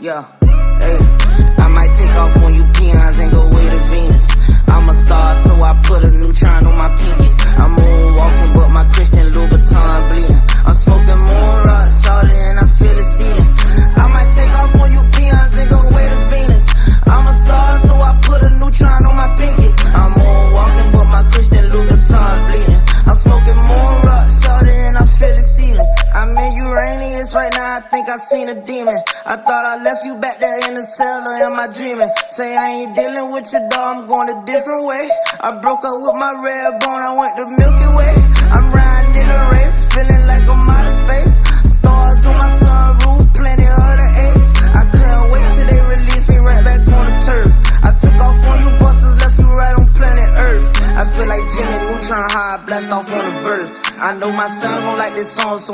Yeah, hey, I might take off on you peons and go way to Venus. I'm a star, so I put a neutron on my pinky. I'm moonwalking, but my Christian Louboutin bleeding. I'm smoking moon rock, shawty, and I feel it seeding. I might take off on you peons and go way to Venus. I'm a star, so I put a neutron on my pinky. I'm moonwalking, but my Christian Louboutin bleeding. I'm smoking moon rock, shawty, and I feel it seeding. I'm in Uranus right now, I think I seen a demon. I thought I left you back there in the cell, or am I dreaming? Say I ain't dealing with your dog, I'm going a different way. I broke up with my red bone, I went to Milky Way. I'm riding in a Wraith, feeling like I'm out of space. Stars on my sunroof, plenty of the apes. I couldn't wait till they released me right back on the turf. I took off on you busters, left you right on planet Earth. I feel like Jimmy Neutron, how I blast off on the verse. I know my son gon' like this song, so